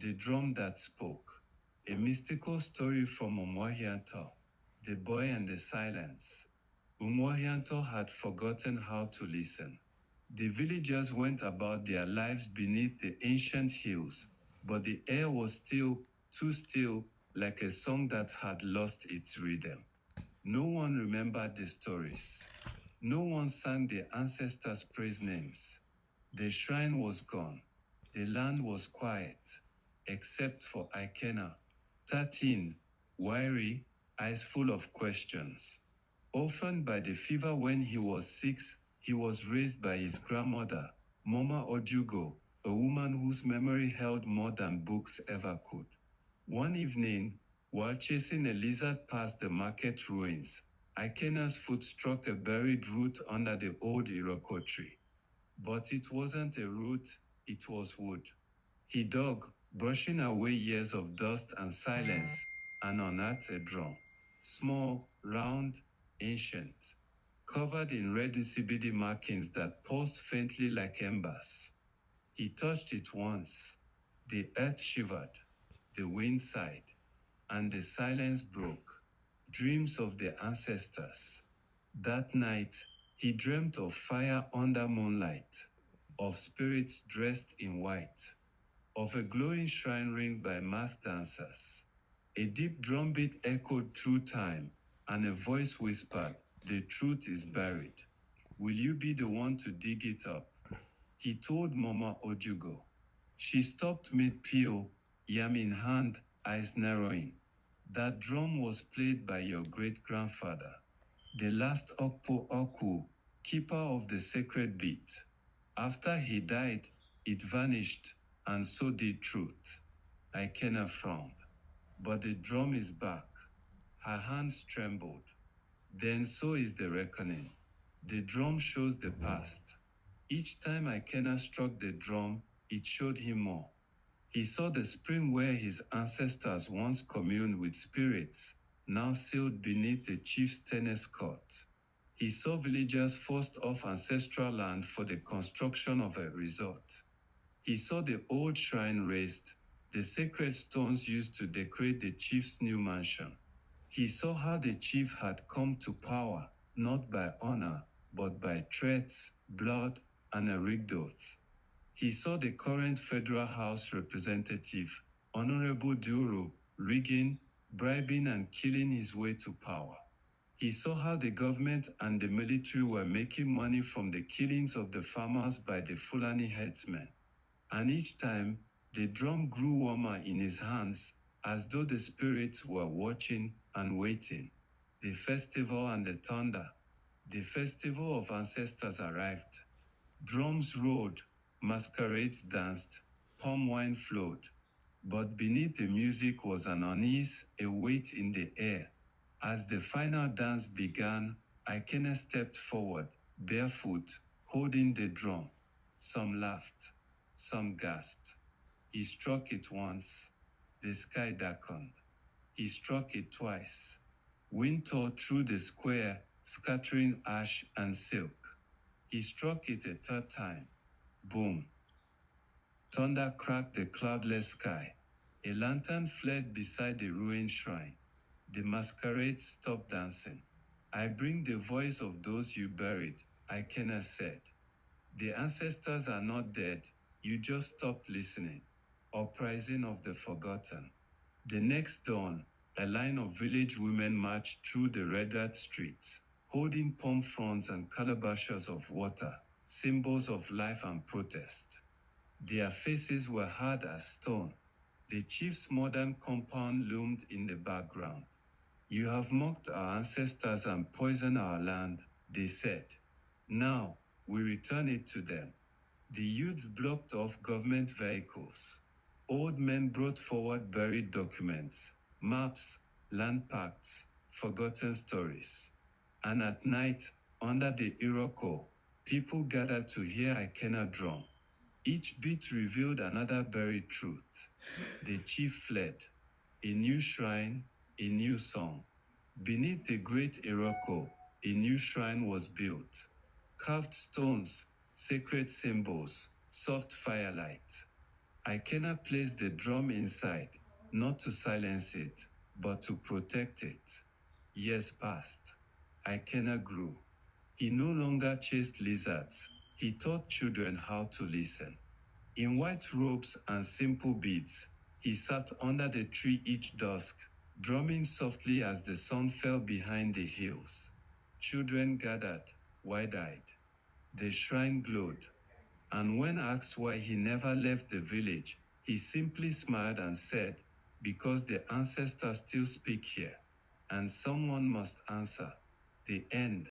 The Drum That Spoke. A mystical story from Umuahianto, the boy and the silence. Umuahianto had forgotten how to listen. The villagers went about their lives beneath the ancient hills, but the air was still, too still, like a song that had lost its rhythm. No one remembered the stories. No one sang the ancestors' praise names. The shrine was gone. The land was quiet, except for Ikena. 13. Wiry, eyes full of questions. Orphaned by the fever when he was 6, he was raised by his grandmother, Mama Ojugo, a woman whose memory held more than books ever could. One evening, while chasing a lizard past the market ruins, Ikena's foot struck a buried root under the old Iroko tree. But it wasn't a root, it was wood. He dug, brushing away years of dust and silence, and unearthed a drum. Small, round, ancient, covered in red CBD markings that pulsed faintly like embers. He touched it once. The earth shivered, the wind sighed, and the silence broke. Dreams of the ancestors. That night, he dreamt of fire under moonlight, of spirits dressed in white, of a glowing shrine ringed by masked dancers. A deep drumbeat echoed through time, and a voice whispered, "The truth is buried. Will you be the one to dig it up?" He told Mama Ojugo. She stopped mid-peel, yam in hand, eyes narrowing. That drum was played by your great-grandfather, the last Okpo Oku, keeper of the sacred beat. After he died, it vanished, and so did truth. Ikena frowned. But the drum is back. Her hands trembled. Then so is the reckoning. The drum shows the past. Each time Ikena struck the drum, it showed him more. He saw the spring where his ancestors once communed with spirits, now sealed beneath the chief's tennis court. He saw villagers forced off ancestral land for the construction of a resort. He saw the old shrine raised, the sacred stones used to decorate the chief's new mansion. He saw how the chief had come to power, not by honor, but by threats, blood, and a rigged oath. He saw the current Federal House representative, Honorable Duru, rigging, bribing, and killing his way to power. He saw how the government and the military were making money from the killings of the farmers by the Fulani headsmen. And each time, the drum grew warmer in his hands, as though the spirits were watching and waiting. The festival and the thunder. The festival of ancestors arrived. Drums rolled, masquerades danced, palm wine flowed. But beneath the music was an unease, a weight in the air. As the final dance began, Ikena stepped forward, barefoot, holding the drum. Some laughed. Some gasped. He struck it once. The sky darkened. He struck it twice. Wind tore through the square, scattering ash and silk. He struck it a third time. Boom. Thunder cracked the cloudless sky. A lantern flared beside the ruined shrine. The masquerade stopped dancing. "I bring the voice of those you buried," Ikena said. "The ancestors are not dead, you just stopped listening." Uprising of the forgotten. The next dawn, a line of village women marched through the red-dirt streets, holding palm fronds and calabashes of water, symbols of life and protest. Their faces were hard as stone. The chief's modern compound loomed in the background. "You have mocked our ancestors and poisoned our land," they said. "Now, we return it to them." The youths blocked off government vehicles. Old men brought forward buried documents, maps, land pacts, forgotten stories. And at night, under the Iroko, people gathered to hear Ikena drum. Each beat revealed another buried truth. The chief fled. A new shrine, a new song. Beneath the great Iroko, a new shrine was built. Carved stones, sacred symbols, soft firelight. Ikena placed the drum inside, not to silence it, but to protect it. Years passed. Ikena grew. He no longer chased lizards. He taught children how to listen. In white robes and simple beads, he sat under the tree each dusk, drumming softly as the sun fell behind the hills. Children gathered, wide-eyed. The shrine glowed. And when asked why he never left the village, he simply smiled and said, "Because the ancestors still speak here. And someone must answer." The end.